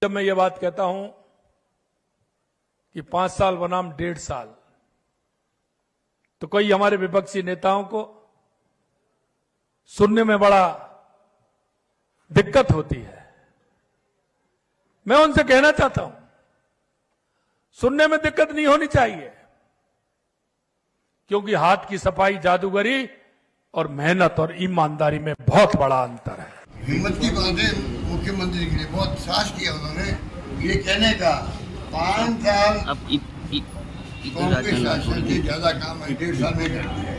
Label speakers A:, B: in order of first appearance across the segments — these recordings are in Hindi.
A: जब मैं ये बात कहता हूं कि 5 साल बनाम 1.5 साल, तो कई हमारे विपक्षी नेताओं को सुनने में बड़ा दिक्कत होती है। मैं उनसे कहना चाहता हूं, सुनने में दिक्कत नहीं होनी चाहिए, क्योंकि हाथ की सफाई, जादूगरी और मेहनत और ईमानदारी में बहुत बड़ा अंतर है।
B: हिम्मत की बात है मुख्यमंत्री के लिए, बहुत साहस किया उन्होंने ये कहने का 5 साल कांग्रेस शासन से ज्यादा काम 1.5 साल में कर दिया।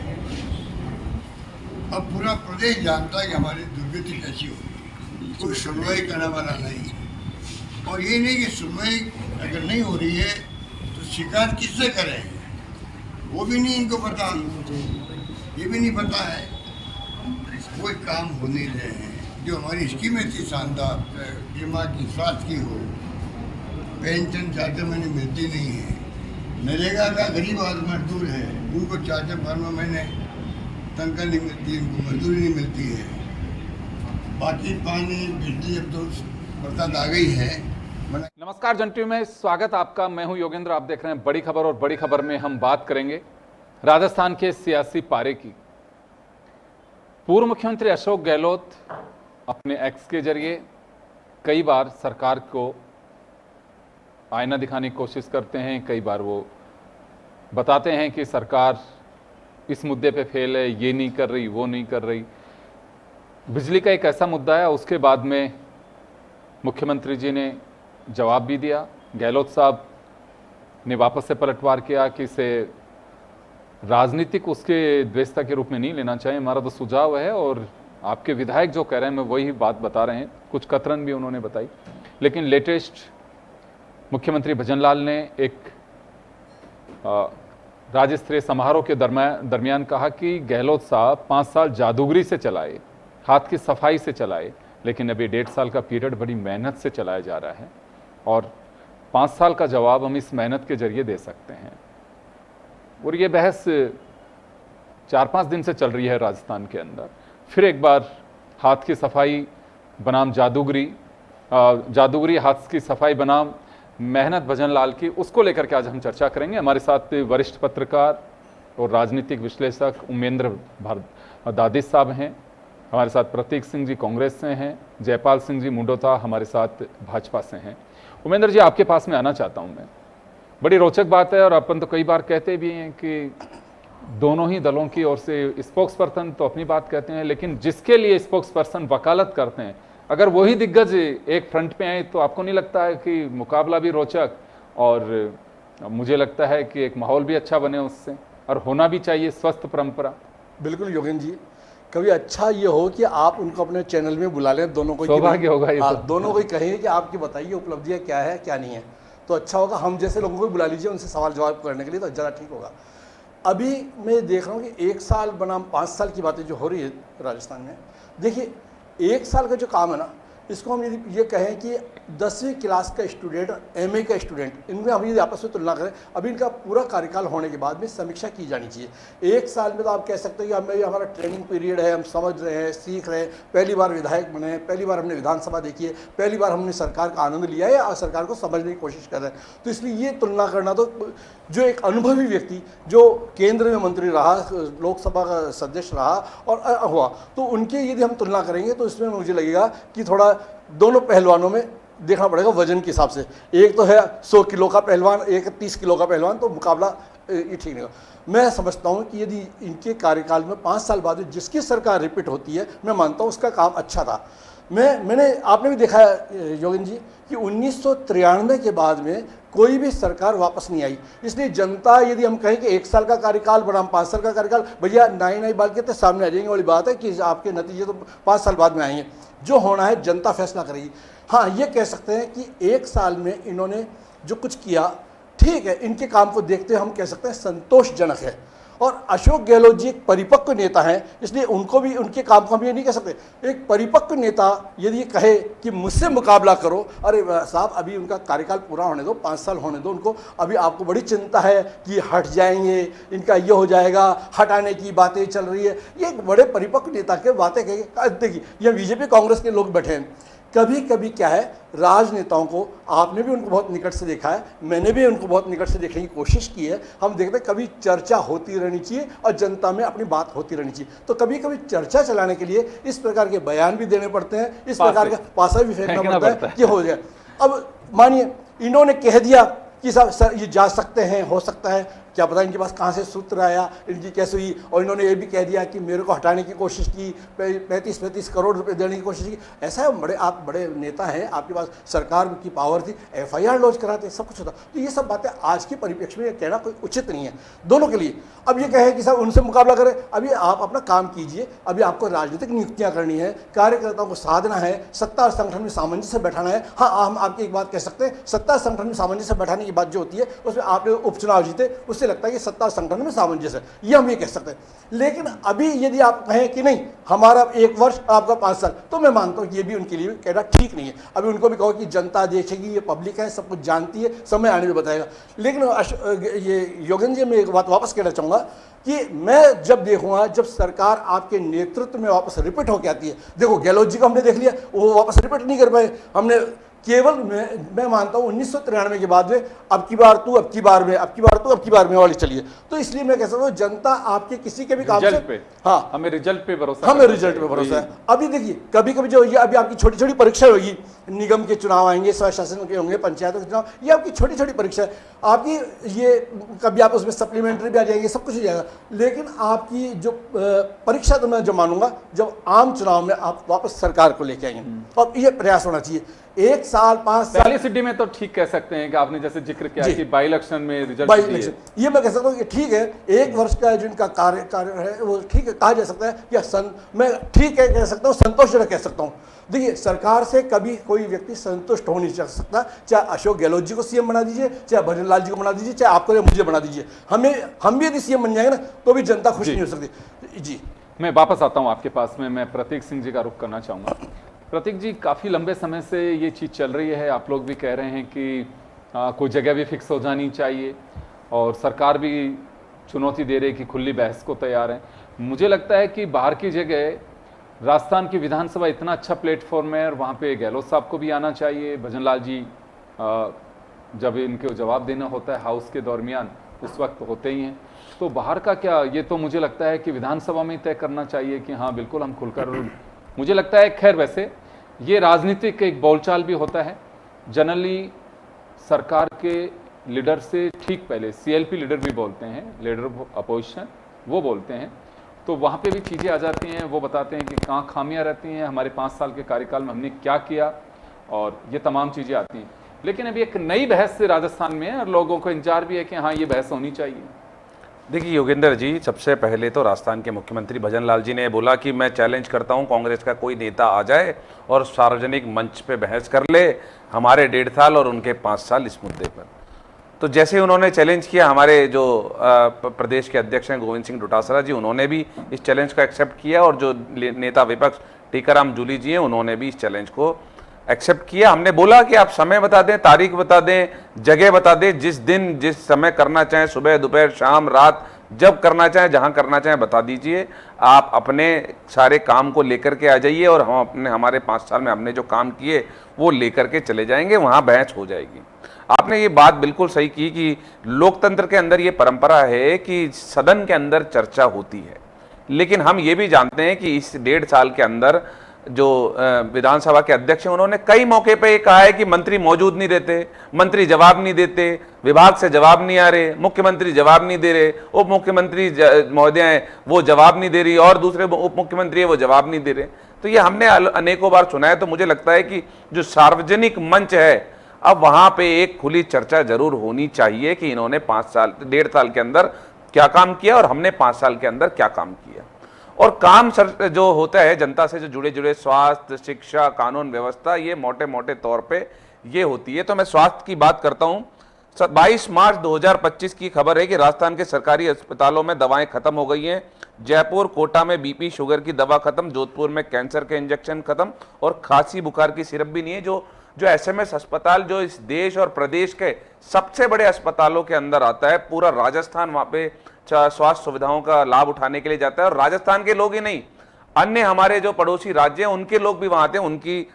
B: अब पूरा प्रदेश जानता है कि हमारी दुर्गति कैसी होगी, कोई सुनवाई करने वाला नहीं। और ये नहीं कि सुनवाई अगर नहीं हो रही है तो शिकायत किससे करें, वो भी नहीं इनको पता, ये भी नहीं पता है। कोई काम हो नहीं रहे हैं। जो हमारी स्कीमें थी शानदार, बीमा की, स्वास्थ्य की हो, पेंशन 4 महीने मिलती नहीं है। नरेगा का गरीब आदमी मजदूर है, उनको 4 महीने तनख्वाह नहीं मिलती, उनको मजदूरी नहीं मिलती है। बाकी पानी, बिजली अब तो बरसात आ गई है।
C: नमस्कार जन टीवी में स्वागत आपका। मैं हूं योगेंद्र, आप देख रहे हैं बड़ी खबर। और बड़ी खबर में हम बात करेंगे राजस्थान के सियासी पारे की। पूर्व मुख्यमंत्री अशोक गहलोत अपने एक्स के जरिए कई बार सरकार को आईना दिखाने की कोशिश करते हैं। कई बार वो बताते हैं कि सरकार इस मुद्दे पे फेल है, ये नहीं कर रही, वो नहीं कर रही। बिजली का एक ऐसा मुद्दा है, उसके बाद में मुख्यमंत्री जी ने जवाब भी दिया। गहलोत साहब ने वापस से पलटवार किया कि इसे राजनीतिक उसके द्वेषता के रूप में नहीं लेना चाहिए, हमारा तो सुझाव है। और आपके विधायक जो कह रहे हैं, मैं वही बात बता रहे हैं, कुछ कतरन भी उन्होंने बताई। लेकिन लेटेस्ट मुख्यमंत्री भजनलाल ने एक राज्य स्तरीय समारोह के दरमियान कहा कि गहलोत साहब 5 साल जादूगरी से चलाए, हाथ की सफाई से चलाए, लेकिन अभी 1.5 साल का पीरियड बड़ी मेहनत से चलाया जा रहा है और 5 साल का जवाब हम इस मेहनत के जरिए दे सकते हैं। और ये बहस 4-5 दिन से चल रही है राजस्थान के अंदर। फिर एक बार हाथ की सफाई बनाम जादूगरी, जादूगरी हाथ की सफाई बनाम मेहनत भजनलाल की, उसको लेकर के आज हम चर्चा करेंगे। हमारे साथ वरिष्ठ पत्रकार और राजनीतिक विश्लेषक उमेंद्र दादिश साहब हैं, हमारे साथ प्रतीक सिंह जी कांग्रेस से हैं, जयपाल सिंह जी मुंडोता हमारे साथ भाजपा से हैं। उमेंद्र जी, आपके पास में आना चाहता हूं मैं। बड़ी रोचक बात है और अपन तो कई बार कहते भी हैं कि दोनों ही दलों की ओर से स्पोक्स पर्सन तो अपनी बात कहते हैं, लेकिन जिसके लिए स्पोक्स पर्सन वकालत करते हैं, अगर वही दिग्गज एक फ्रंट पे आए तो आपको नहीं लगता है कि मुकाबला भी रोचक और मुझे लगता है कि एक माहौल भी अच्छा बने उससे, और होना भी चाहिए स्वस्थ परंपरा।
D: बिल्कुल योगेंद्र जी, कभी अच्छा ये हो कि आप उनको अपने चैनल में बुला लें, दोनों को
C: सौभाग्य होगा ये।
D: दोनों को ही कहें कि आपकी बताइए उपलब्धियां क्या है क्या नहीं है, तो अच्छा होगा। हम जैसे लोगों को बुला लीजिए उनसे सवाल जवाब करने के लिए, तो ज़्यादा ठीक होगा। अभी मैं देख रहा हूँ कि 1 साल बनाम 5 साल की बातें जो हो रही है राजस्थान में, देखिए 1 साल का जो काम है ना, इसको हम यदि ये कहें कि 10वीं क्लास का स्टूडेंट और MA का स्टूडेंट, इनमें हम यदि आपस में तुलना करें, अभी इनका पूरा कार्यकाल होने के बाद में समीक्षा की जानी चाहिए। 1 साल में तो आप कह सकते हैं कि हमारा ट्रेनिंग पीरियड है, हम समझ रहे हैं, सीख रहे हैं, पहली बार विधायक बने हैं, पहली बार हमने विधानसभा देखी है, पहली बार हमने सरकार का आनंद लिया है और सरकार को समझने की कोशिश कर रहे हैं। तो इसलिए ये तुलना करना, तो जो एक अनुभवी व्यक्ति जो केंद्र में मंत्री रहा, लोकसभा का सदस्य रहा और हुआ, तो उनके यदि हम तुलना करेंगे तो इसमें मुझे लगेगा कि थोड़ा दोनों पहलवानों में देखना पड़ेगा वजन के हिसाब से। एक तो है 100 किलो का पहलवान, एक 30 किलो का पहलवान, तो मुकाबला ये ठीक नहीं होगा। मैं समझता हूँ कि यदि इनके कार्यकाल में 5 साल बाद जिसकी सरकार रिपीट होती है, मैं मानता हूँ उसका काम अच्छा था। मैंने आपने भी देखा है योगेंद्र जी कि 1993 के बाद में कोई भी सरकार वापस नहीं आई। इसलिए जनता, यदि हम कहें कि 1 साल का कार्यकाल बनाम 5 साल का कार्यकाल, भैया नाई बाल के तो सामने आ जाएंगे वाली बात है कि आपके नतीजे तो 5 साल बाद में आएंगे। जो होना है जनता फैसला करेगी। हाँ, ये कह सकते हैं कि 1 साल में इन्होंने जो कुछ किया, ठीक है, इनके काम को देखते हुए हम कह सकते हैं संतोषजनक है। और अशोक गहलोत जी एक परिपक्व नेता हैं, इसलिए उनको भी, उनके काम को हम ये नहीं कह सकते। एक परिपक्व नेता यदि कहे कि मुझसे मुकाबला करो, अरे साहब अभी उनका कार्यकाल पूरा होने दो, 5 साल होने दो उनको। अभी आपको बड़ी चिंता है कि हट जाएंगे, इनका ये हो जाएगा, हटाने की बातें चल रही है। ये एक बड़े परिपक्व नेता के बातें कहेंगे। देखिए, ये बीजेपी कांग्रेस के लोग बैठे हैं, कभी कभी क्या है, राजनेताओं को, आपने भी उनको बहुत निकट से देखा है, मैंने भी उनको बहुत निकट से देखने की कोशिश की है, हम देखते हैं कभी चर्चा होती रहनी चाहिए और जनता में अपनी बात होती रहनी चाहिए। तो कभी कभी चर्चा चलाने के लिए इस प्रकार के बयान भी देने पड़ते हैं, इस प्रकार का पासा भी फेंकना पड़ता है कि हो जाए। अब मानिए इन्होंने कह दिया कि सर ये जा सकते हैं, हो सकता है, क्या पता इनके पास कहाँ से सूत्र आया, इनकी कैसे हुई, और इन्होंने ये भी कह दिया कि मेरे को हटाने की कोशिश की, 35 करोड़ रुपए देने की कोशिश की। ऐसा है, बड़े आप बड़े नेता हैं, आपके पास सरकार की पावर थी, FIR लॉन्च कराते, सब कुछ होता। तो ये सब बातें आज के परिप्रेक्ष्य में कहना कोई उचित नहीं है दोनों के लिए। अब ये कहे कि साहब उनसे मुकाबला करें, अभी आप अपना काम कीजिए, अभी आपको राजनीतिक नियुक्तियाँ करनी है, कार्यकर्ताओं को साधना है, सत्ता और संगठन में सामंजस्य बैठाना है। हाँ, हम आपकी एक बात कह सकते हैं, सत्ता संगठन में सामंजस्य बैठाने की बात जो होती है उसमें आपने उपचुनाव जीते, उससे लगता है कि सत्ता संगठन में सामंजस्य है, ये हम ये कह सकते हैं। लेकिन अभी यदि आप कहें कि नहीं हमारा 1 वर्ष आपका 5 साल, तो मैं मानता हूं कि ये भी उनके लिए कहना ठीक नहीं है। अभी उनको भी कहो कि जनता देखेगी, ये पब्लिक है, सब कुछ जानती है, समय आने में बताएगा। लेकिन ये योगेंद्र जी, मैं एक बात वापस कहना चाहूँगा कि मैं जब देखूंगा जब सरकार आपके नेतृत्व में वापस रिपीट होकर आती है। देखो गहलोत जी को हमने देख लिया, वो वापस रिपीट नहीं कर पाए, हमने केवल मैं मानता हूँ 1993 के बाद में अब की बार तू, अब की बार में, अब की बार तू, अब की बार में वाली चलिए। तो इसलिए मैं कह सकता हूँ जनता आपके किसी के भी काम से, हाँ
C: हमें रिजल्ट पे भरोसा,
D: हमें रिजल्ट पे भरोसा है। अभी देखिए कभी कभी जो ये अभी आपकी छोटी छोटी परीक्षा होगी, निगम के चुनाव आएंगे, स्वशासन के होंगे, पंचायतों के चुनाव, ये आपकी छोटी छोटी परीक्षा है आपकी, ये कभी आप उसमें सप्लीमेंट्री भी आ जाएंगे, सब कुछ हो जाएगा। लेकिन आपकी जो परीक्षा तो मैं जो मानूंगा जब आम चुनाव में आप वापस सरकार को लेके आएंगे, और ये प्रयास होना चाहिए। 1 साल 5 साल
C: पहली सिटी में तो ठीक कह सकते हैं कि आपने जैसे जिक्र किया कि बाई इलेक्शन में रिजल्ट
D: बाई इलेक्शन, ये मैं कह सकता हूँ कि ठीक है, 1 वर्ष का जिनका कार्य है वो ठीक है, कहा जा सकता है, या मैं ठीक है कह सकता हूँ, संतोषजनक कह सकता हूँ। देखिए सरकार से कभी कोई व्यक्ति संतुष्ट हो नहीं सकता, चाहे अशोक गहलोत जी को CM बना दीजिए, चाहे भजन लाल जी को बना दीजिए, चाहे आपको या मुझे बना दीजिए, हम भी यदि CM बन जाएंगे ना तो भी जनता खुश नहीं हो सकती। जी
C: मैं वापस आता हूँ आपके पास में, मैं प्रतीक सिंह जी का रुख करना चाहूँगा। प्रतीक जी, काफ़ी लंबे समय से ये चीज़ चल रही है, आप लोग भी कह रहे हैं कि कोई जगह भी फिक्स हो जानी चाहिए, और सरकार भी चुनौती दे रही है कि खुली बहस को तैयार है। मुझे लगता है कि बाहर की जगह राजस्थान की विधानसभा इतना अच्छा प्लेटफॉर्म है, और वहाँ पे गहलोत साहब को भी आना चाहिए। भजन लाल जी जब इनको जवाब देना होता है हाउस के दरमियान उस वक्त होते ही हैं। तो बाहर का क्या, ये तो मुझे लगता है कि विधानसभा में तय करना चाहिए कि हाँ बिल्कुल हम खुलकर, मुझे लगता है खैर वैसे ये राजनीतिक एक बोलचाल भी होता है। जनरली सरकार के लीडर से ठीक पहले CLP लीडर भी बोलते हैं, लीडर ऑफ अपोजिशन, वो बोलते हैं, तो वहाँ पे भी चीज़ें आ जाती हैं, वो बताते हैं कि कहाँ खामियां रहती हैं, हमारे 5 साल के कार्यकाल में हमने क्या किया, और ये तमाम चीज़ें आती हैं। लेकिन अभी एक नई बहस से राजस्थान में है, और लोगों को इंतजार भी है कि हाँ ये बहस होनी चाहिए।
E: देखिए योगेंद्र जी, सबसे पहले तो राजस्थान के मुख्यमंत्री भजन लाल जी ने बोला कि मैं चैलेंज करता हूं, कांग्रेस का कोई नेता आ जाए और सार्वजनिक मंच पे बहस कर ले हमारे 1.5 साल और उनके 5 साल इस मुद्दे पर। तो जैसे उन्होंने चैलेंज किया, हमारे जो प्रदेश के अध्यक्ष हैं गोविंद सिंह डोटासरा जी, उन्होंने भी इस चैलेंज को एक्सेप्ट किया, और जो नेता विपक्ष टीकाराम जूली जी हैं उन्होंने भी इस चैलेंज को एक्सेप्ट किया। हमने बोला कि आप समय बता दें, तारीख बता दें, जगह बता दें, जिस दिन जिस समय करना चाहें, सुबह दोपहर शाम रात, जब करना चाहें जहां करना चाहें बता दीजिए। आप अपने सारे काम को लेकर के आ जाइए, और हम हमारे 5 साल में हमने जो काम किए वो लेकर के चले जाएंगे, वहां बहस हो जाएगी। आपने ये बात बिल्कुल सही की कि लोकतंत्र के अंदर ये परंपरा है कि सदन के अंदर चर्चा होती है, लेकिन हम ये भी जानते हैं कि इस 1.5 साल के अंदर जो विधानसभा के अध्यक्ष हैं उन्होंने कई मौके पे ये कहा है कि मंत्री मौजूद नहीं रहते, मंत्री जवाब नहीं देते, विभाग से जवाब नहीं आ रहे, मुख्यमंत्री जवाब नहीं दे रहे, उप मुख्यमंत्री महोदय हैं वो जवाब नहीं दे रही, और दूसरे उप मुख्यमंत्री है वो जवाब नहीं दे रहे। तो ये हमने अनेकों बार सुना है। तो मुझे लगता है कि जो सार्वजनिक मंच है, अब वहां पे एक खुली चर्चा जरूर होनी चाहिए कि इन्होंने 1.5 साल के अंदर क्या काम किया और हमने 5 साल के अंदर क्या काम किया। और काम जो होता है जनता से जो जुड़े स्वास्थ्य, शिक्षा, कानून व्यवस्था, ये मोटे मोटे तौर पे ये होती है। तो मैं स्वास्थ्य की बात करता हूं। 22 मार्च 2025 की खबर है कि राजस्थान के सरकारी अस्पतालों में दवाएं खत्म हो गई हैं। जयपुर, कोटा में BP शुगर की दवा खत्म, जोधपुर में कैंसर के इंजेक्शन खत्म, और खांसी बुखार की सिरप भी नहीं है। जो SMS अस्पताल जो इस देश और प्रदेश के सबसे बड़े अस्पतालों के अंदर आता है, पूरा राजस्थान वहां पे स्वास्थ्य सुविधाओं का लाभ उठाने के लिए जाता है। और राजस्थान के लोग ही नहीं, अन्य हमारे जो पड़ोसी राज्य हैं उनके लोग भी वहां आते हैं, उनकी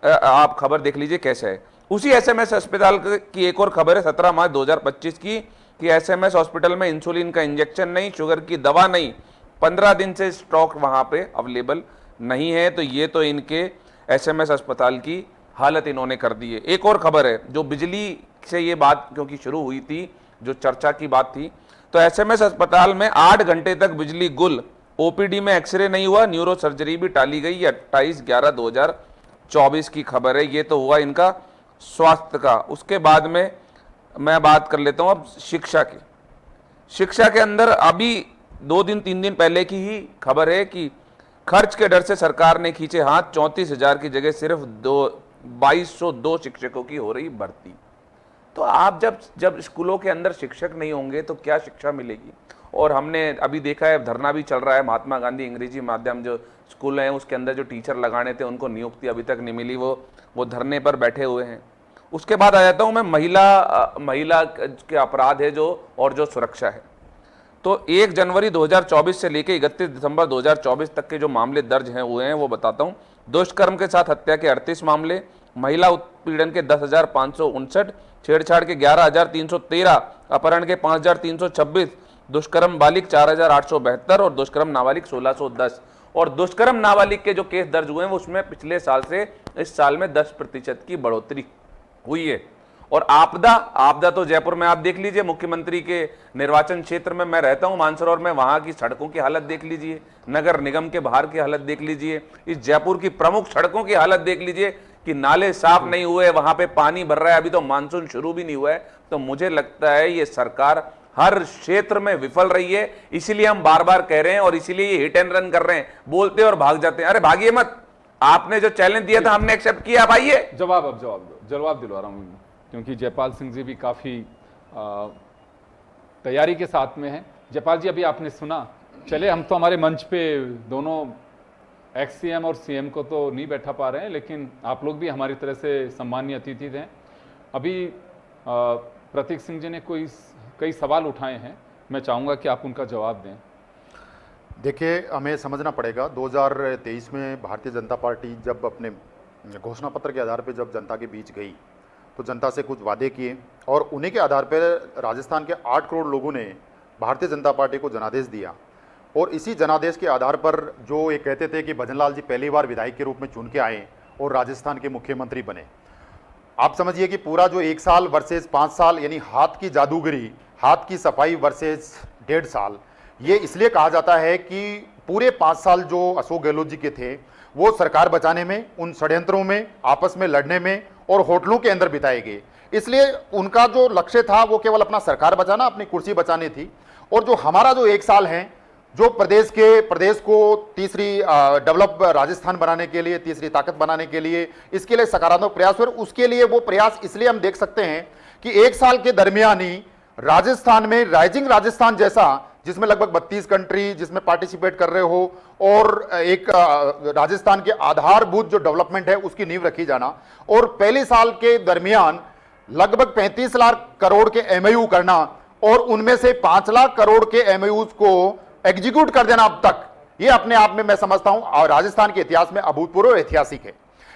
E: आप खबर देख लीजिए कैसे है। उसी एसएमएस अस्पताल की एक और खबर है 17 मार्च 2025 की कि एसएमएस हॉस्पिटल में इंसुलिन का इंजेक्शन नहीं, शुगर की दवा नहीं, 15 दिन से स्टॉक वहां पे अवेलेबल नहीं है। तो ये तो इनके एसएमएस अस्पताल की हालत इन्होंने कर दी है। एक और खबर है जो बिजली से ये बात क्योंकि शुरू हुई थी, जो चर्चा की बात थी, तो एसएमएस अस्पताल में 8 घंटे तक बिजली गुल, ओपीडी में एक्सरे नहीं हुआ, न्यूरो सर्जरी भी टाली गई। 28/11/2024 की खबर है। ये तो हुआ इनका स्वास्थ्य का। उसके बाद में मैं बात कर लेता हूं अब शिक्षा की। शिक्षा के अंदर अभी 2 दिन 3 दिन पहले की ही खबर है कि खर्च के डर से सरकार ने खींचे हाथ, 34,000 की जगह सिर्फ 2202 शिक्षकों की हो रही भर्ती। तो आप जब स्कूलों के अंदर शिक्षक नहीं होंगे तो क्या शिक्षा मिलेगी। और हमने अभी देखा है धरना भी चल रहा है, महात्मा गांधी अंग्रेजी माध्यम जो स्कूल हैं उसके अंदर जो टीचर लगाने थे उनको नियुक्ति अभी तक नहीं मिली, वो धरने पर बैठे हुए हैं। उसके बाद आ जाता हूं मैं महिला के अपराध है जो और जो सुरक्षा है। तो 1 जनवरी 2024 से लेकर 31 दिसंबर 2024 तक के जो मामले दर्ज हैं हुए हैं वो बताता हूं। दुष्कर्म के साथ हत्या के 38 मामले, महिला उत्पीड़न के 10,559, छेड़छाड़ के 11,313, अपहरण के 5,326, दुष्कर्म बालिग 4,872 और दुष्कर्म नाबालिग 1,610। और दुष्कर्म नाबालिग के जो केस दर्ज हुए हैं वो उसमें पिछले साल से इस साल में 10% की बढ़ोतरी हुई है। और आपदा तो जयपुर में आप देख लीजिए, मुख्यमंत्री के निर्वाचन क्षेत्र में मैं रहता हूं मानसरोवर में, वहां की सड़कों की हालत देख लीजिए, नगर निगम के बाहर की हालत देख लीजिए, इस जयपुर की प्रमुख सड़कों की हालत देख लीजिए कि नाले साफ नहीं हुए, वहां पे पानी भर रहा है, अभी तो मानसून शुरू भी नहीं हुआ है। तो मुझे लगता है ये सरकार हर क्षेत्र में विफल रही है, इसीलिए हम बार बार कह रहे हैं और इसीलिए ये हिट एंड रन कर रहे हैं, बोलते और भाग जाते हैं। अरे भागिए मत, आपने जो चैलेंज दिया था हमने एक्सेप्ट किया, आप आइए।
C: जवाब दिलवा रहा हूं क्योंकि जयपाल सिंह जी भी काफी तैयारी के साथ में हैं। जयपाल जी अभी आपने सुना, चले हम तो हमारे मंच पे दोनों एक्स सीएम और सीएम को तो नहीं बैठा पा रहे हैं, लेकिन आप लोग भी हमारी तरह से सम्मानीय अतिथि थे। अभी प्रतीक सिंह जी ने कई सवाल उठाए हैं, मैं चाहूँगा कि आप उनका जवाब दें।
F: देखिए, हमें समझना पड़ेगा 2023 में भारतीय जनता पार्टी जब अपने घोषणा पत्र के आधार पर जब जनता के बीच गई तो जनता से कुछ वादे किए और उन्हीं के आधार पर राजस्थान के 8 करोड़ लोगों ने भारतीय जनता पार्टी को जनादेश दिया। और इसी जनादेश के आधार पर जो ये कहते थे कि भजनलाल जी पहली बार विधायक के रूप में चुन के आए और राजस्थान के मुख्यमंत्री बने। आप समझिए कि पूरा जो 1 साल वर्सेस 5 साल, यानी हाथ की जादूगरी, हाथ की सफाई वर्सेस 1.5 साल, ये इसलिए कहा जाता है कि पूरे 5 साल जो अशोक गहलोत जी के थे वो सरकार बचाने में, उन षड्यंत्रों में, आपस में लड़ने में और होटलों के अंदर बिताए गए। इसलिए उनका जो लक्ष्य था वो केवल अपना सरकार बचाना, अपनी कुर्सी बचानी थी। और जो हमारा जो 1 साल है, जो प्रदेश को तीसरी डेवलप राजस्थान बनाने के लिए, तीसरी ताकत बनाने के लिए, इसके लिए सकारात्मक प्रयास हुए। उसके लिए वो प्रयास इसलिए हम देख सकते हैं कि 1 साल के दरमियान ही राजस्थान में राइजिंग राजस्थान जैसा, जिसमें लगभग 32 कंट्री जिसमें पार्टिसिपेट कर रहे हो और एक राजस्थान के आधारभूत जो डेवलपमेंट है उसकी नींव रखी जाना, और पहले साल के दरमियान लगभग 35 लाख करोड़ के एमओयू करना और उनमें से 5 लाख करोड़ के एमओयूज को एग्जीक्यूट कर देना अब तक, ये अपने आप में मैं समझता हूं और राजस्थान के इतिहास में अभूतपूर्व और ऐतिहासिक है।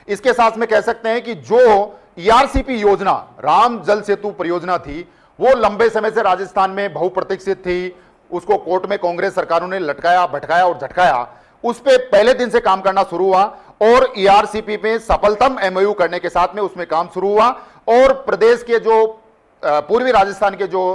F: इसके साथ में कह सकते हैं कि जो ईआरसीपी योजना, राम जल सेतु परियोजना थी, वो लंबे समय से राजस्थान में बहुप्रतीक्षित थी। उसको कोर्ट में कांग्रेस सरकारों ने लटकाया, भटकाया और झटकाया। उस पे पहले दिन से काम करना शुरू हुआ और ईआरसीपी में सफलतम एमओयू करने के साथ में उसमें काम शुरू हुआ। और प्रदेश के जो पूर्वी राजस्थान के जो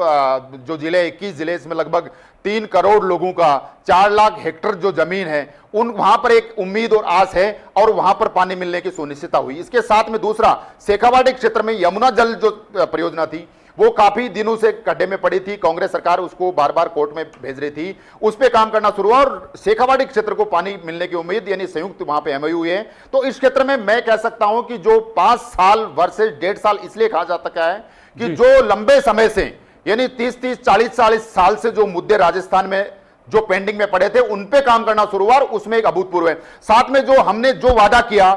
F: जिले, 21 जिले, इसमें लगभग 3 करोड़ लोगों का 4 लाख हेक्टेयर जो जमीन है, वहां पर एक उम्मीद और आस है और वहां पर पानी मिलने की सुनिश्चितता हुई। इसके साथ में दूसरा, शेखावाटी क्षेत्र में यमुना जल जो परियोजना थी वो काफी दिनों से गड्ढे में पड़ी थी, कांग्रेस सरकार उसको बार बार कोर्ट में भेज रही थी, उस पर काम करना शुरू हुआ और शेखावाटी क्षेत्र को पानी मिलने की उम्मीद, यानी संयुक्त वहां पे एमओयू है। तो इस क्षेत्र में मैं कह सकता हूं कि जो 5 साल वर्सेस 1.5 साल इसलिए कहा जा सकता है कि जो लंबे समय से, यानी 30-30, 40-40 साल से जो मुद्दे राजस्थान में जो पेंडिंग में पड़े थे उन पे काम करना शुरू हुआ और उसमें एक अभूतपूर्व है। साथ में जो हमने जो वादा किया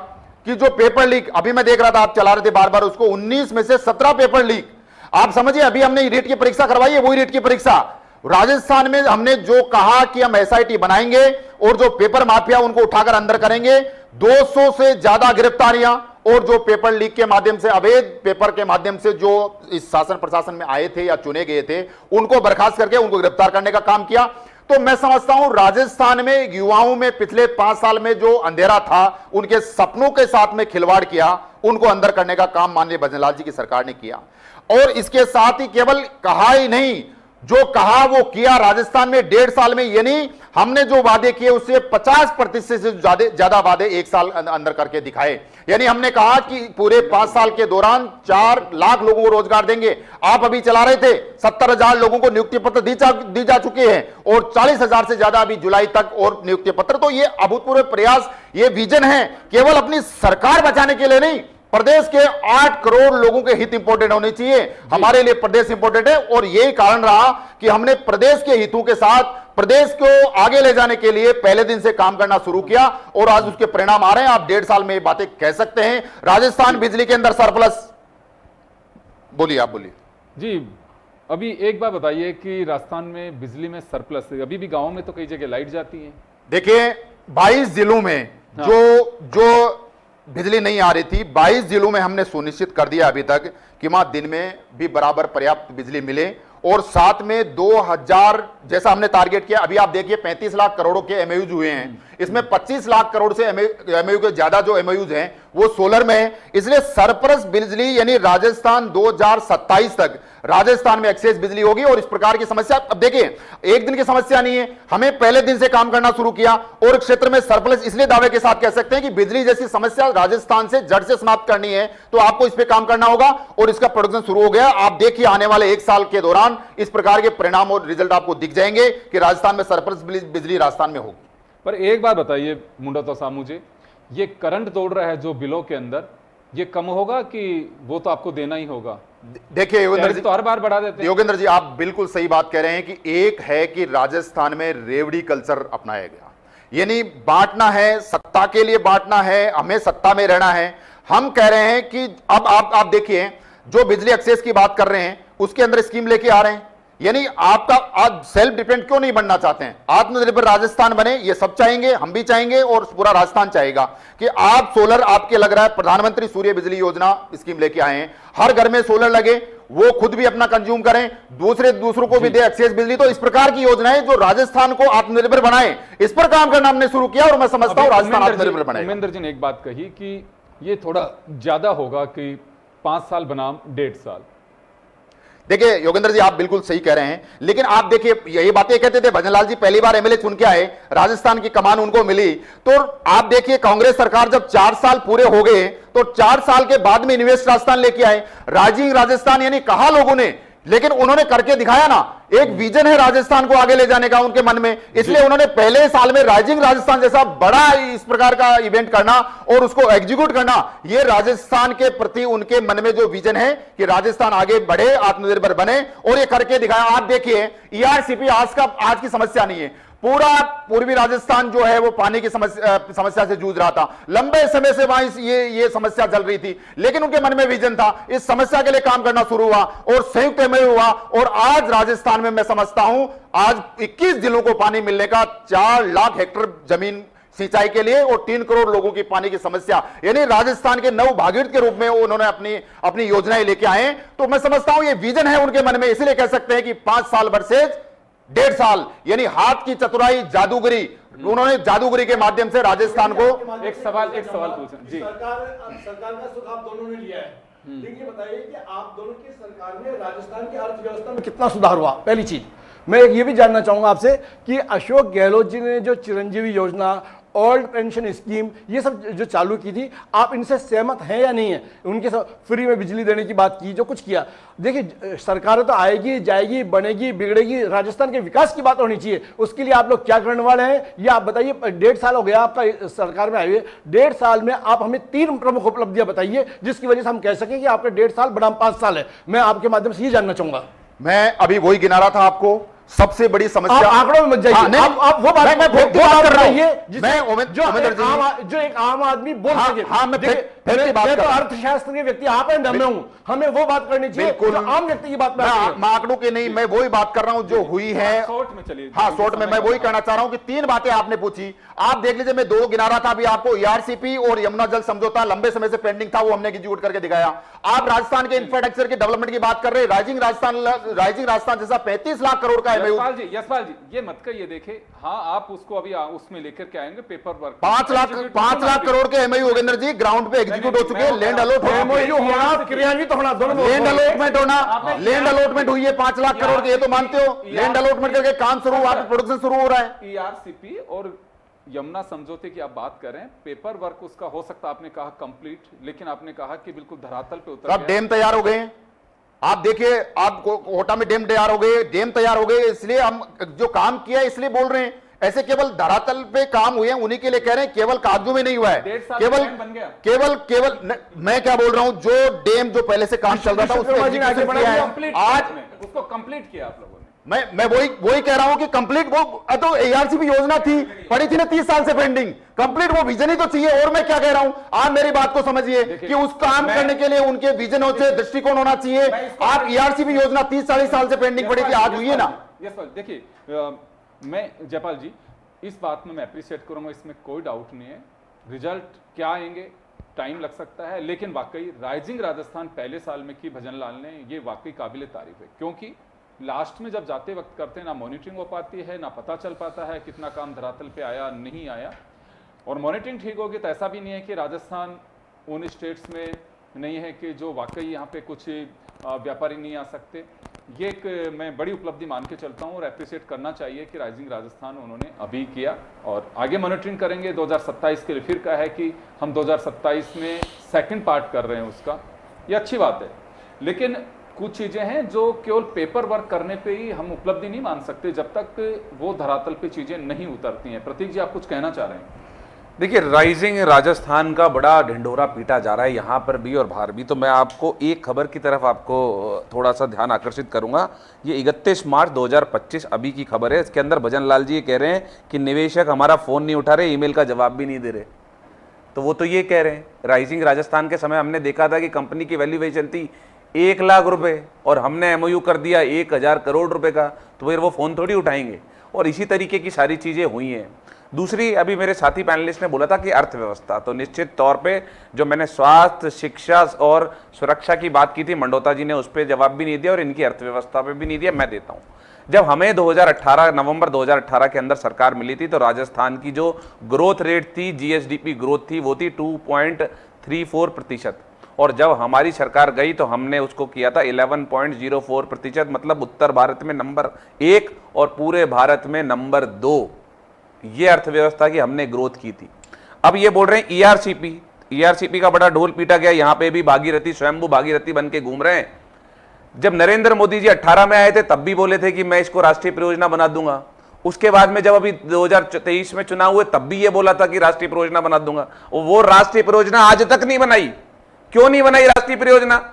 F: कि जो पेपर लीक, अभी मैं देख रहा था आप चला रहे थे बार बार उसको, 19 में से 17 पेपर लीक। आप समझिए, अभी हमने रीट की परीक्षा करवाई है, वही रीट की परीक्षा राजस्थान में हमने जो कहा कि हम एसआईटी बनाएंगे और जो पेपर माफिया उनको उठाकर अंदर करेंगे, 200 से ज्यादा गिरफ्तारियां और जो पेपर लीक के माध्यम से, अवैध पेपर के माध्यम से जो इस शासन प्रशासन में आए थे या चुने गए थे, उनको बर्खास्त करके उनको गिरफ्तार करने का काम किया। तो मैं समझता हूं राजस्थान में युवाओं में पिछले 5 साल में जो अंधेरा था, उनके सपनों के साथ में खिलवाड़ किया, उनको अंदर करने का काम माननीय भजनलाल जी की सरकार ने किया। और इसके साथ ही केवल कहा ही नहीं, जो कहा वो किया। राजस्थान में 1.5 साल में, यानी हमने जो वादे किए उससे 50% से ज्यादा वादे 1 साल अंदर करके दिखाए। यानी हमने कहा कि पूरे 5 साल के दौरान 4 लाख लोगों को रोजगार देंगे। आप अभी चला रहे थे, 70,000 लोगों को नियुक्ति पत्र दी जा चुके हैं और 40,000 से ज्यादा अभी जुलाई तक और नियुक्ति पत्र। तो ये अभूतपूर्व प्रयास, ये विजन है, केवल अपनी सरकार बचाने के लिए नहीं, प्रदेश के 8 करोड़ लोगों के हित इंपॉर्टेंट होने चाहिए। हमारे लिए प्रदेश इंपॉर्टेंट है और यही कारण रहा कि हमने प्रदेश के हितों के साथ प्रदेश को आगे ले जाने के लिए पहले दिन से काम करना शुरू किया और आज उसके परिणाम आ रहे हैं। आप 1.5 साल में ये बातें कह सकते हैं। राजस्थान बिजली के अंदर सरप्लस, बोलिए, आप बोलिए
C: जी। अभी एक बात बताइए कि राजस्थान में बिजली में सरप्लस, अभी भी गांव में तो कई जगह लाइट जाती है।
F: देखिए 22 जिलों में जो बिजली नहीं आ रही थी, 22 जिलों में हमने सुनिश्चित कर दिया अभी तक कि वहां दिन में भी बराबर पर्याप्त बिजली मिले। और साथ में 2000 जैसा हमने टारगेट किया। अभी आप देखिए 35 लाख करोड़ों के एमओयूज हुए हैं, इसमें 25 लाख करोड़ से एमओयू के ज्यादा जो एमओयूज हैं वो सोलर में है। इसलिए सरप्लस बिजली यानी राजस्थान 2027 तक राजस्थान में एक्सेस बिजली होगी। और इस प्रकार की समस्या, अब देखिए एक दिन की समस्या नहीं है, हमें पहले दिन से काम करना शुरू किया और क्षेत्र में सरप्लस इसलिए दावे के साथ कह सकते हैं कि बिजली जैसी समस्या राजस्थान से जड़ से समाप्त करनी है तो आपको इस पे काम करना होगा और इसका प्रोडक्शन शुरू हो गया। आप देखिए आने वाले 1 साल के दौरान इस प्रकार के परिणाम और रिजल्ट आपको दिख जाएंगे कि राजस्थान में सरप्लस बिजली राजस्थान में होगी।
C: पर एक बात बताइए मुंडा तो सामू जी, ये करंट दौड़ रहा है जो बिलों के अंदर, ये कम होगा कि वो तो आपको देना ही होगा?
F: देखिए योगेंद्र जी,
C: तो हर बार बढ़ा देते हैं।
F: योगेंद्र जी आप बिल्कुल सही बात कह रहे हैं कि एक है कि राजस्थान में रेवड़ी कल्चर अपनाया गया, यानी बांटना है, सत्ता के लिए बांटना है, हमें सत्ता में रहना है। हम कह रहे हैं कि अब आप देखिए जो बिजली एक्सेस की बात कर रहे हैं उसके अंदर स्कीम लेके आ रहे हैं, यानी आपका आज सेल्फ डिपेंड क्यों नहीं बनना चाहते हैं, आत्मनिर्भर राजस्थान बने, ये सब चाहेंगे, हम भी चाहेंगे और पूरा राजस्थान चाहेगा कि आप सोलर, आपके लग रहा है प्रधानमंत्री सूर्य बिजली योजना स्कीम लेके आए हैं, हर घर में सोलर लगे, वो खुद भी अपना कंज्यूम करें, दूसरों को भी दे एक्सेस बिजली। तो इस प्रकार की योजनाएं जो राजस्थान को आत्मनिर्भर बनाए, इस पर काम करना हमने शुरू किया और मैं समझता हूं राजस्थान आत्मनिर्भर बनाएगा।
C: उमेंद्र जी ने एक बात कही कि ये थोड़ा ज्यादा होगा कि 5 साल बनाम 1.5 साल।
F: देखिए योगेंद्र जी आप बिल्कुल सही कह रहे हैं, लेकिन आप देखिए यही बातें कहते थे भजनलाल जी, पहली बार एमएलए चुन के आए, राजस्थान की कमान उनको मिली। तो आप देखिए कांग्रेस सरकार जब 4 साल पूरे हो गए तो 4 साल के बाद में इन्वेस्ट राजस्थान लेके आए, राइजिंग राजस्थान, यानी कहा लोगों ने, लेकिन उन्होंने करके दिखाया ना। एक विजन है राजस्थान को आगे ले जाने का उनके मन में, इसलिए उन्होंने पहले साल में राइजिंग राजस्थान जैसा बड़ा इस प्रकार का इवेंट करना और उसको एग्जीक्यूट करना, यह राजस्थान के प्रति उनके मन में जो विजन है कि राजस्थान आगे बढ़े, आत्मनिर्भर बने, और ये करके दिखाया। आप देखिए ईआरसीपी आज की समस्या नहीं है, पूरा पूर्वी राजस्थान जो है वो पानी की समस्या से जूझ रहा था, लंबे समय से वहां ये समस्या चल रही थी, लेकिन उनके मन में विजन था, इस समस्या के लिए काम करना शुरू हुआ और संयुक्त एमओयू हुआ। और आज राजस्थान में मैं समझता हूं आज 21 जिलों को पानी मिलने का, 4 लाख हेक्टेयर जमीन सिंचाई के लिए और 3 करोड़ लोगों की पानी की समस्या, यानी राजस्थान के नव भागीरथ के रूप में उन्होंने अपनी योजनाएं लेके आए। तो मैं समझता हूं ये विजन है उनके मन में, इसलिए कह सकते हैं कि 5 साल वर्सेज 1.5 साल, यानी हाथ की चतुराई, जादूगरी, उन्होंने जादूगरी के माध्यम से राजस्थान को।
C: एक सवाल पूछें जी।
D: सरकार का सुख आप दोनों ने लिया है, लेकिन ये बताइए कि आप दोनों की सरकार में राजस्थान की अर्थव्यवस्था में कितना सुधार हुआ? पहली चीज मैं ये भी जानना चाहूंगा आपसे कि अशोक गहलोत जी ने जो चिरंजीवी योजना, ओल्ड पेंशन स्कीम, ये सब जो चालू की थी, आप इनसे सहमत हैं या नहीं है? उनके सब फ्री में बिजली देने की बात की, जो कुछ किया, देखिए सरकार तो आएगी जाएगी, बनेगी बिगड़ेगी, राजस्थान के विकास की बात होनी चाहिए। उसके लिए आप लोग क्या करने वाले हैं ये आप बताइए। 1.5 साल हो गया आपका सरकार में आए हुए, 1.5 साल में आप हमें 3 प्रमुख उपलब्धियां बताइए जिसकी वजह से हम कह सकें कि आपका 1.5 साल बनाम 5 साल है। मैं आपके माध्यम से ये जानना चाहूंगा।
F: मैं अभी वही गिना रहा था आपको, सबसे बड़ी समस्या।
D: आप आंकड़ों में मत जाइए।
F: हाँ, नहीं,
D: आप वो बात
F: मैं
D: वो बात कर रही है
F: मैं
D: जो एक आम आदमी बोल
F: हाँ,
D: सके।
F: हाँ, मैं
D: देखिए,
F: फिर की बात
D: मैं
F: कर
D: तो
F: रहा हूं।
D: अर्थशास्त्र के व्यक्ति आप हैं, मैं हूं, हमें वो बात करनी चाहिए जो आम व्यक्ति की बात में आती है।
F: मैं आंकड़ों की नहीं, मैं वही बात कर रहा हूं जो हुई है।
C: शॉर्ट में चलिए।
F: हाँ, शॉर्ट में मैं वही कहना चाह रहा हूं कि 3 बातें आपने पूछी। आप देख लीजिए, मैं 2 गिना रहा था अभी आपको। ईआरसीपी और यमुना जल समझौता लंबे समय से पेंडिंग था, वो हमने एग्जीक्यूट करके दिखाया। आप राजस्थान के इंफ्रास्ट्रक्चर की डेवलपमेंट की बात कर रहे हैं। राइजिंग राजस्थान जैसा 35 लाख करोड़ का एमओयू।
C: यशपाल जी ये मत कहिए, देखे हाँ आप उसको अभी उसमें लेकर के आएंगे पेपर वर्क।
F: 5 लाख करोड़ के एमओयू योगेंद्र जी ग्राउंड पे एग्जीक्यूट हो चुके हैं। लैंड अलॉट
D: एमओयू होना, क्रियान्वित होना, दोनों
F: लैंड अलॉटमेंट होना, लैंड अलॉटमेंट हुई है 5 लाख करोड़ के, ये तो मानते हो। लैंड अलॉटमेंट करके काम शुरू हुआ, प्रोडक्शन शुरू हो रहा है।
C: ईआरसीपी और यमुना समझौते की आप बात करें, पेपर वर्क उसका हो सकता आपने कहा कंप्लीट, लेकिन आपने कहा कि बिल्कुल धरातल पे उतर
F: अब डैम तैयार हो गए हैं। आप देखिए, आप कोटा में डैम तैयार हो गए, इसलिए हम जो काम किया है इसलिए बोल रहे हैं। ऐसे केवल धरातल पे काम हुए हैं उन्हीं के लिए कह रहे हैं, केवल कागजों में नहीं हुआ है। केवल मैं क्या बोल रहा हूं, जो डैम जो पहले से काम चल रहा था उसको
C: आज उसको कंप्लीट किया आप लोगों ने।
F: मैं वही कह रहा हूं कि कंप्लीट वो तो एआरसीपी योजना थी, पड़ी थी ना 30 साल से पेंडिंग, कंप्लीट वो विजन ही तो चाहिए। और मैं क्या कह रहा हूं, आप मेरी बात को समझिए कि उस काम करने के लिए उनके विजन से दृष्टिकोण होना चाहिए। आप एआरसीपी योजना 30-40 साल से पेंडिंग पड़ी थी, आज हुई है ना।
C: देखिए मैं जयपाल जी इस बात में मैं अप्रिशिएट करूंगा, इसमें कोई डाउट नहीं है। रिजल्ट क्या आएंगे टाइम लग सकता है, लेकिन वाकई राइजिंग राजस्थान पहले साल में की भजन लाल ने, ये वाकई काबिले तारीफ है। क्योंकि लास्ट में जब जाते वक्त करते हैं ना मॉनिटरिंग हो पाती है, ना पता चल पाता है कितना काम धरातल पे आया नहीं आया। और मॉनिटरिंग ठीक होगी तो ऐसा भी नहीं है कि राजस्थान उन स्टेट्स में नहीं है कि जो वाकई यहाँ पे कुछ व्यापारी नहीं आ सकते। ये एक मैं बड़ी उपलब्धि मान के चलता हूँ और अप्रिशिएट करना चाहिए कि राइजिंग राजस्थान उन्होंने अभी किया और आगे मॉनिटरिंग करेंगे। 2027 के लिए फिर कहा है कि हम 2027 में सेकंड पार्ट कर रहे हैं उसका, ये अच्छी बात है। लेकिन कुछ चीजें हैं जो केवल पेपर वर्क करने पे ही हम उपलब्धि नहीं मान सकते जब तक वो धरातल पे चीजें नहीं उतरती हैं। प्रतीक जी आप कुछ कहना चाह रहे हैं?
E: देखिए, राइजिंग राजस्थान का बड़ा ढिंढोरा पीटा जा रहा है यहाँ पर भी और बाहर भी। तो मैं आपको एक खबर की तरफ आपको थोड़ा सा ध्यान आकर्षित करूंगा। ये 31 मार्च 2025 अभी की खबर है। इसके अंदर भजन लाल जी ये कह रहे हैं कि निवेशक हमारा फ़ोन नहीं उठा रहे, ईमेल का जवाब भी नहीं दे रहे। तो वो तो ये कह रहे हैं, राइजिंग राजस्थान के समय हमने देखा था कि कंपनी की वैल्यूएशन थी 1 लाख रुपए और हमने एमओयू कर दिया 1000 करोड़ रुपए का, तो फिर वो फ़ोन थोड़ी उठाएंगे। और इसी तरीके की सारी चीज़ें हुई हैं। दूसरी, अभी मेरे साथी पैनलिस्ट ने बोला था कि अर्थव्यवस्था, तो निश्चित तौर पे जो मैंने स्वास्थ्य, शिक्षा और सुरक्षा की बात की थी, मंडोता जी ने उस पर जवाब भी नहीं दिया और इनकी अर्थव्यवस्था पे भी नहीं दिया। मैं देता हूँ। जब हमें 2018 नवंबर 2018 के अंदर सरकार मिली थी तो राजस्थान की जो ग्रोथ रेट थी, जीएसडीपी ग्रोथ थी, वो थी 2.34%। और जब हमारी सरकार गई तो हमने उसको किया था 11.04%, मतलब उत्तर भारत में नंबर 1 और पूरे भारत में नंबर 2। ये अर्थव्यवस्था की हमने ग्रोथ की थी। अब ये बोल रहे हैं ईआरसीपी का बड़ा ढोल पीटा गया। यहाँ पे भी भागीरथी, स्वयंभू भागीरथी बन के घूम रहे हैं। जब नरेंद्र मोदी जी 18 में आए थे तब भी बोले थे कि मैं इसको राष्ट्रीय परियोजना बना दूंगा। उसके बाद में जब अभी 2023 में चुनाव हुए तब भी ये बोला था कि राष्ट्रीय परियोजना बना दूंगा। वो राष्ट्रीय परियोजना आज तक नहीं बनाई। क्यों नहीं बनाई राष्ट्रीय परियोजना?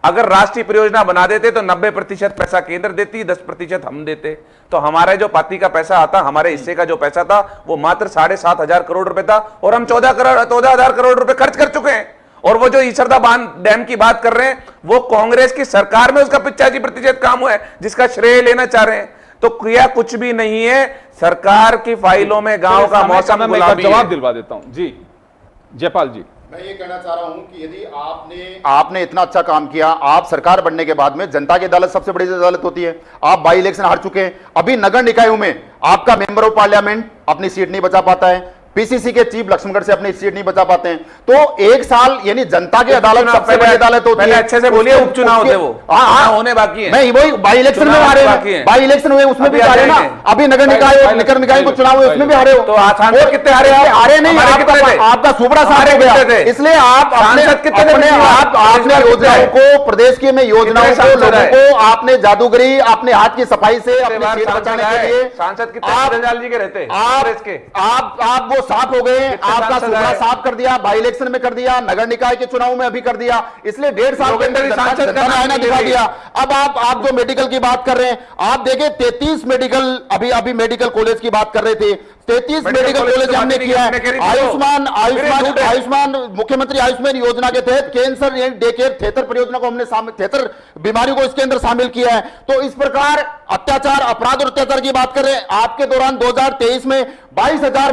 E: अगर राष्ट्रीय परियोजना बना देते तो 90% पैसा केंद्र देती, 10% हम देते, तो हमारे जो पार्टी का पैसा आता, हमारे हिस्से का जो पैसा था वो मात्र 7,500 करोड़ रुपए था और हम 14,000 करोड़ रुपए खर्च कर चुके हैं। और वो जो ईसरदा बांध डैम की बात कर रहे हैं वो कांग्रेस की सरकार में उसका 85% काम हुआ है, जिसका श्रेय लेना चाह रहे हैं। तो क्रिया कुछ भी नहीं है। सरकार की फाइलों में गांव का मौसम गुलाबी है।
C: जवाब दिलवा देता हूं जी जयपाल जी।
F: मैं ये कहना चाह रहा हूं कि यदि आपने इतना अच्छा काम किया, आप सरकार बनने के बाद में जनता की अदालत सबसे बड़ी अदालत होती है। आप बाई इलेक्शन हार चुके हैं। अभी नगर निकायों में आपका मेंबर ऑफ पार्लियामेंट अपनी सीट नहीं बचा पाता है, पीसीसी के चीफ लक्ष्मणगढ़ से अपनी सीट नहीं बचा पाते हैं। तो 1 साल यानी जनता की अदालत सबसे बड़ी अदालत होती है।
E: अच्छे से बोलिए, उपचुनाव होते वो होने बाकी है।
F: नहीं, वही बाई इलेक्शन में हारे हैं, बाई इलेक्शन हुए उसमें भी हारे ना। अभी नगर निकाय को चुनाव हुए उसमें भी हारे हो।
E: तो सांसद कितने हारे?
F: हारे नहीं, आपका सुपड़ा सारे गया। इसलिए आप
E: सांसद कितने
F: आपने योजनाओं को, प्रदेश की में योजनाओं को, लोगों को आपने जादूगरी, अपने हाथ की सफाई से अपनी सीट बचाने के लिए
E: सांसद कितने जी के रहते?
F: आप वो वो साफ हो गए हैं,
E: कितने
F: आपका
E: सांसद
F: सुबह
E: आए?
F: साफ कर दिया, बाई इलेक्शन में कर दिया, नगर निकाय के चुनाव में अभी कर दिया, इसलिए 1.5 साल के अंदर
E: योगेंद्र जी, सांसद
F: जनता
E: का
F: ने
E: नाम
F: आईना
E: लीजिए।
F: दिखा दिया। अब आप जो मेडिकल की बात कर रहे हैं, आप देखिए 33 मेडिकल, अभी मेडिकल कॉलेज की बात कर रहे थे, 33 मेडिकल कॉलेज हमने किया है। आयुष्मान मुख्यमंत्री आयुष्मान योजना के तहत कैंसर डे केयर थेतर परियोजना को हमने थेतर बीमारियों को इसके अंदर शामिल किया है। तो इस प्रकार अत्याचार, अपराध और अत्याचार की बात कर रहे हैं। आपके दौरान 2023 में 22,000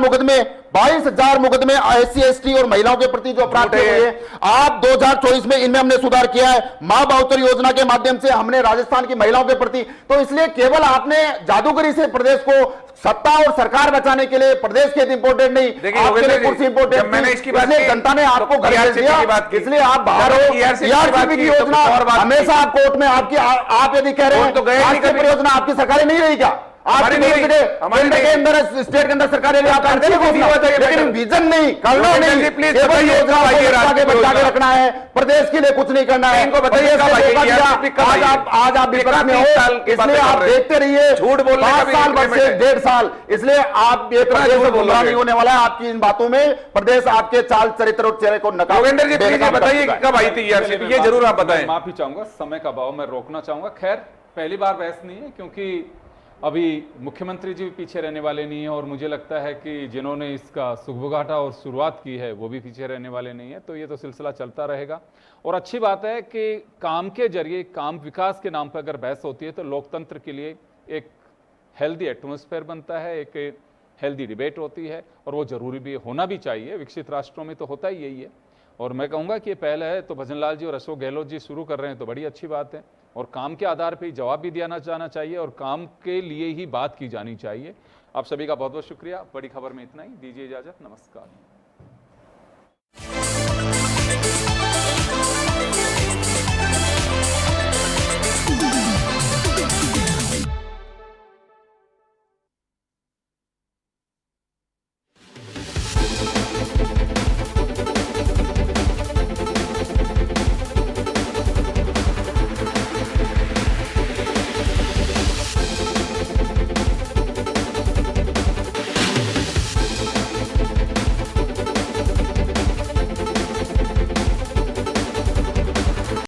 F: मुकदमे SC ST और महिलाओं के प्रति जो अपराध हुए, आप 2024 में इनमें हमने सुधार किया है। मां बहोत्तर योजना के माध्यम से हमने राजस्थान की महिलाओं के प्रति, तो इसलिए केवल आपने जादूगरी से प्रदेश को सत्ता और सरकार बचाने के लिए प्रदेश के इंपोर्टेंट नहीं,
E: देखिए
F: आपके लिए
E: योगेंद्र जी,
F: कुर्सी इंपोर्टेंट
E: जब मैंने इसकी बात
F: इसलिए
E: की,
F: जनता ने आपको
E: तो
F: घर भेज
E: ERCP
F: दिया,
E: की बात की।
F: इसलिए आप बाहर हो।
E: ERCP की बात
F: ERCP
E: की,
F: की
E: तो
F: योजना
E: कुछ और बात
F: हमेशा आप कोर्ट में आप यदि कह रहे
E: कोर्ट
F: हैं
E: तो गए नहीं
F: राष्ट्रीय
E: कभी।
F: परियोजना आपकी सरकारें नहीं रही क्या?
E: हमारी
F: आपके
E: नहीं
F: केंद्र
E: रही,
F: के
E: हमारी
F: केंद्र के
E: नहीं
F: अंदर स्टेट के अंदर सरकारें आप करते हैं
E: नहीं हुआ था ये
F: लेकिन
E: मैटर।
F: विजन नहीं, करना
E: योगेंद्र
F: नहीं,
E: जी, प्लीज
F: केवल
E: बताइए,
F: योजना
E: कब आई है
F: को बचा
E: राष्ट्रीय
F: के
E: योजना?
F: रखना है, प्रदेश के लिए कुछ नहीं करना है।
E: इनको बताइए
F: प्रदेश
E: कब
F: को
E: आई है?
F: धोखा दिया।
E: ERCP कब आई है?
F: आज आप विपक्ष में
E: 30 साल
F: हो,
E: की बातें
F: इसलिए
E: कर
F: आप
E: रहे हैं।
F: देखते रहिए।
E: झूठ बोलने का
F: 5
E: भी
F: साल
E: एक
F: बच्चे
E: लिमिट है।
F: 1.5 साल, इसलिए आप ये
E: इतना
F: प्रदेश
E: झूठ
F: में गुमराह
E: बोलोगे।
F: नहीं होने वाला है। आपकी इन बातों में प्रदेश आपके चाल चरित्र और चेहरे को नकार
E: योगेंद्र जी, प्लीज ये
F: बेनकाब कर
E: बताइए
F: चुका
E: कि
F: है।
E: कब आई थी ERCP, ये जरूर आप बताएं।
C: मैं माफी चाहूंगा, समय का अभाव, मैं रोकना चाहूंगा। खैर, पहली बार बहस नहीं है, क्योंकि अभी मुख्यमंत्री जी भी पीछे रहने वाले नहीं है, और मुझे लगता है कि जिन्होंने इसका सुगबुगाटा और शुरुआत की है वो भी पीछे रहने वाले नहीं है। तो ये तो सिलसिला चलता रहेगा। और अच्छी बात है कि काम के जरिए, काम विकास के नाम पर अगर बहस होती है तो लोकतंत्र के लिए एक हेल्दी एटमॉस्फेयर बनता है, एक हेल्दी डिबेट होती है, और वो जरूरी भी होना भी चाहिए। विकसित राष्ट्रों में तो होता ही यही है। और मैं कहूँगा कि ये पहल है तो भजन लाल जी और अशोक गहलोत जी शुरू कर रहे हैं तो बड़ी अच्छी बात है, और काम के आधार पर ही जवाब भी दिया जाना चाहिए, और काम के लिए ही बात की जानी चाहिए। आप सभी का बहुत बहुत शुक्रिया। बड़ी खबर में इतना ही, दीजिए इजाजत, नमस्कार।